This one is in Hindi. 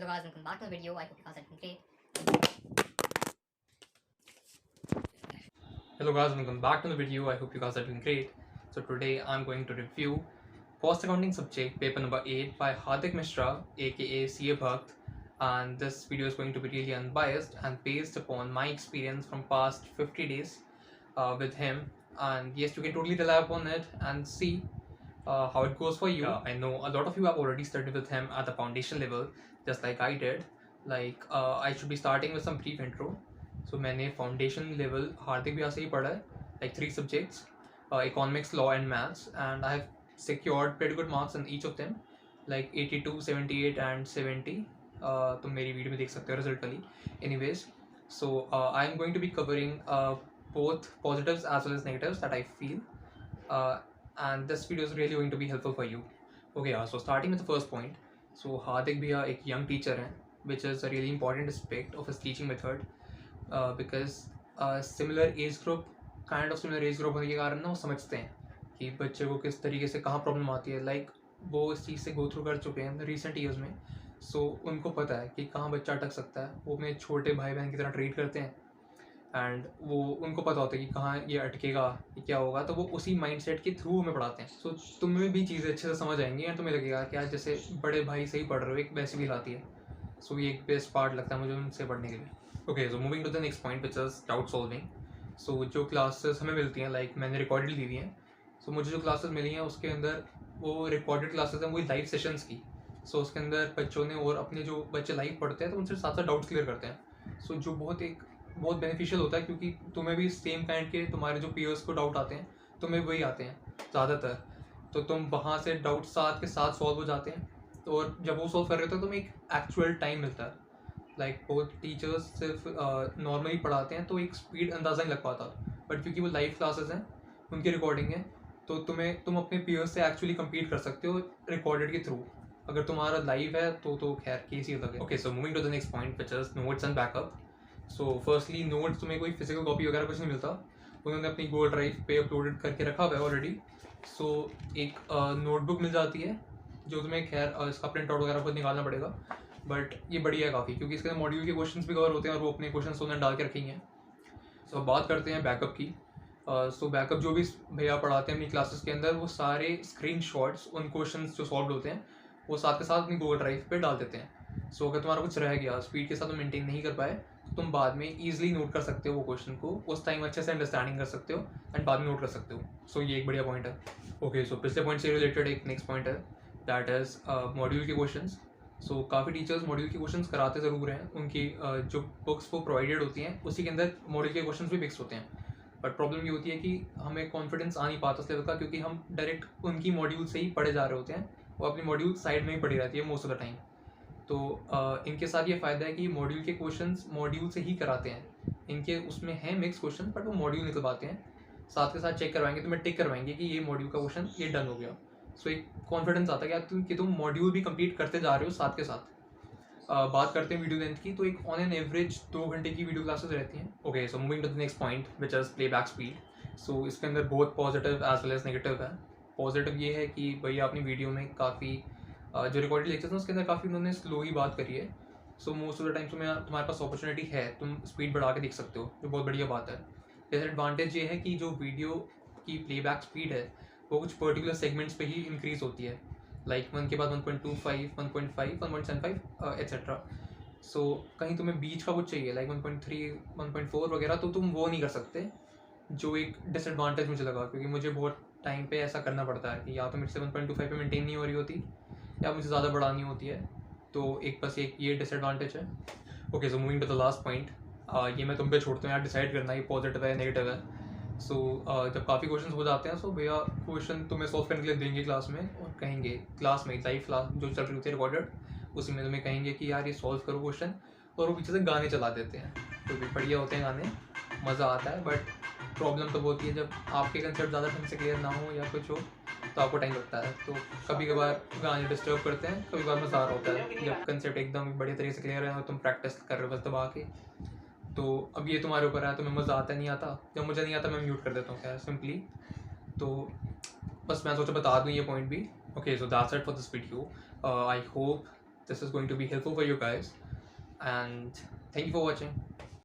Hello guys, welcome back to the video. I hope you guys are doing great. Hello guys, welcome back to the video. I hope you guys are doing great. So today I'm going to review Cost Accounting subject paper number 8 by Hardik Mishra aka CA Bhakt, and this video is going to be really unbiased and based upon my experience from past 50 days with him. And yes, you can totally rely upon it and see how it goes for you. I know a lot of you have already studied with him at the foundation level, just like I did. I should be starting with some brief intro. So मैंने foundation level हार्दिक भैया से ही पढ़ा है, like 3 subjects, economics, law and maths, and I have secured pretty good marks in each of them, like 82, 78 and 70. तुम मेरी वीडियो में देख सकते हो रिजल्ट वाली. Anyways, so I am going to be covering both positives as well as negatives that I feel. And this video is really going to be helpful for you. Okay, so starting with the first point. So Hardik bhaiya एक young teacher है, which is a really important aspect of his teaching method, because similar age group होने के कारण ना वो समझते हैं कि बच्चे को किस तरीके से कहाँ प्रॉब्लम आती है. लाइक वो इस चीज़ से गो थ्रू कर चुके हैं रिसेंट ईयर्स में. सो उनको पता है कि कहाँ बच्चा अटक सकता है. वो अपने छोटे भाई बहन की तरह ट्रीट करते हैं एंड वो उनको पता होता है कि कहाँ ये अटकेगा, ये क्या होगा, तो वो उसी माइंडसेट के थ्रू हमें पढ़ाते हैं. सो तुम्हें भी चीज़ें अच्छे से समझ आएंगी एंड तुम्हें लगेगा कि यार जैसे बड़े भाई से ही पढ़ रहे हो, एक वैसी फील आती है. सो ये एक बेस्ट पार्ट लगता है मुझे उनसे पढ़ने के लिए. Okay, so moving to the next point which is doubt solving. So जो क्लासेस हमें मिलती हैं, लाइक मैंने रिकॉर्डेड ली हुई हैं. सो मुझे जो क्लासेस मिली हैं उसके अंदर वो रिकॉर्डेड क्लासेस हैं, वही लाइव सेशंस की. सो उसके अंदर बच्चों ने और अपने जो बच्चे लाइव पढ़ते हैं तो उनसे साथ साथ डाउट्स क्लियर करते हैं. सो जो बहुत बेनिफिशियल होता है, क्योंकि तुम्हें भी सेम काइंड के तुम्हारे जो पीयर्स को डाउट आते हैं तुम्हें वही आते हैं ज़्यादातर. तो तुम वहाँ से डाउट साथ के साथ सॉल्व हो जाते हैं. और जब वो सॉल्व कर रहे हो तो तुम्हें एक एक्चुअल टाइम मिलता है. लाइक बहुत टीचर्स सिर्फ नॉर्मली पढ़ाते हैं तो एक स्पीड अंदाज़ा नहीं लग पाता, बट क्योंकि वो लाइव क्लासेस हैं, उनकी रिकॉर्डिंग है, तो तुम अपने पीयर्स से एक्चुअली कम्पीट कर सकते हो रिकॉर्डेड के थ्रू. अगर तुम्हारा लाइव है तो खैर केस ही अलग है. Okay, so moving to the next point which is notes and backup. So firstly notes तुम्हें कोई फिजिकल कॉपी वगैरह कुछ नहीं मिलता, उन्होंने अपनी गूगल ड्राइव पे अपलोडेड करके रखा हुआ है ऑलरेडी. सो एक नोटबुक मिल जाती है जो तुम्हें खैर इसका प्रिंट आउट वगैरह खुद निकालना पड़ेगा, बट ये बढ़िया है काफ़ी क्योंकि इसके मॉड्यूल के क्वेश्चंस भी कवर होते हैं और वो अपने क्वेश्चंस उन्होंने डाल के रखेंगे. सो अब बात करते हैं बैकअप की. सो बैकअप जो भी भैया पढ़ाते हैं अपनी क्लासेस के अंदर, वो सारे स्क्रीनशॉट्स उन क्वेश्चंस जो सॉल्व होते हैं वो साथ के साथ अपनी गूगल ड्राइव पे डाल देते हैं. सो अगर तुम्हारा कुछ रह गया, स्पीड के साथ तुम मेंटेन नहीं कर पाए, तो तुम बाद में ईजिली नोट कर सकते हो वो क्वेश्चन को, उस टाइम अच्छे से अंडरस्टैंडिंग कर सकते हो एंड बाद में नोट कर सकते हो. सो ये एक बढ़िया पॉइंट है. ओके, सो पिछले पॉइंट से रिलेटेड एक नेक्स्ट पॉइंट है, दैट इज़ मॉड्यूल के क्वेश्चंस. सो काफ़ी टीचर्स मॉड्यूल के क्वेश्चंस कराते ज़रूर हैं, उनकी जो बुक्स वो प्रोवाइडेड होती हैं उसी के अंदर मॉड्यूल के क्वेश्चंस भी फिक्स होते हैं. बट प्रॉब्लम ये होती है कि हमें कॉन्फिडेंस आ नहीं पाता उस लेवल का, क्योंकि हम डायरेक्ट उनकी मॉड्यूल से ही पढ़े जा रहे होते हैं. वो अपनी मॉड्यूल साइड में ही पड़ी रहती है मोस्ट ऑफ द टाइम. तो इनके साथ ये फ़ायदा है कि मॉड्यूल के क्वेश्चंस मॉड्यूल से ही कराते हैं. इनके उसमें हैं मिक्स क्वेश्चन, बट वो मॉड्यूल निकलवाते हैं, साथ के साथ चेक करवाएंगे, तुम्हें टिक करवाएंगे कि ये मॉड्यूल का क्वेश्चन ये डन हो गया. सो एक कॉन्फिडेंस आता है कि तुम मॉड्यूल भी कंप्लीट करते जा रहे हो साथ के साथ. बात करते हैं वीडियो लेंथ की, तो एक ऑन एन एवरेज 2 घंटे की वीडियो क्लासेस रहती हैं. Okay, so moving to the next point which is playback speed. So इसके अंदर बहुत positive as well as negative है. पॉजिटिव ये है कि भैया अपनी वीडियो में काफ़ी जो रिकॉर्डेड लेक्चर्स हैं उसके अंदर काफ़ी उन्होंने स्लो ही बात करी है. So most of the time तुम्हारे पास अपॉर्चुनिटी है, तुम स्पीड बढ़ा के देख सकते हो, जो बहुत बढ़िया बात है. डिसएडवांटेज ये है कि जो वीडियो की प्लेबैक स्पीड है वो कुछ पर्टिकुलर सेगमेंट्स पे ही इंक्रीज़ होती है, लाइक 1 के बाद 1.25, 1.5, 1.75 एट्सेट्रा. सो कहीं तुम्हें बीच का कुछ चाहिए लाइक 1.3, 1.4 वगैरह, तो तुम वो नहीं कर सकते, जो एक डिसएडवांटेज मुझे लगा, क्योंकि मुझे बहुत टाइम पे ऐसा करना पड़ता है कि या तो मेरे से 1.25 पे मेंटेन नहीं हो रही होती या मुझे ज़्यादा बढ़ानी होती है. तो बस एक ये डिसएडवांटेज है. Okay, so moving to the last point. ये मैं तुम पे छोड़ता हूँ यार डिसाइड करना ये पॉजिटिव है नेगेटिव है. सो जब काफ़ी क्वेश्चन हो जाते हैं, सो भैया क्वेश्चन तुम्हें सॉल्व करने के लिए देंगे क्लास में, और कहेंगे क्लास में लाइव क्लास जो चल रही होती है रिकॉर्डेड, उसी में तुम्हें कहेंगे कि यार ये सॉल्व करो क्वेश्चन, और वो पीछे से गाने चला देते हैं. तो भी बढ़िया होते हैं गाने, मज़ा आता है. बट प्रॉब्लम तो होती है जब आपके कंसेप्ट ज़्यादा ढंग से क्लियर ना हो या कुछ हो तो आपको टाइम लगता है. तो कभी कभार गाने डिस्टर्ब करते हैं, कभी कभार मज़ा आ रहा होता है जब कंसेप्ट एकदम बढ़िया तरीके से क्लियर है और तुम प्रैक्टिस कर रहे हो बस दबा के. तो अब ये तुम्हारे ऊपर है, तुम्हें मज़ा आता नहीं आता. जब मुझे नहीं आता मैं म्यूट कर देता हूँ खैर सिंपली. तो बस मैं सोचा बता दूँ ये पॉइंट भी. Okay, so that's it for this video. I hope this is going to be helpful for you guys, and thank you for watching.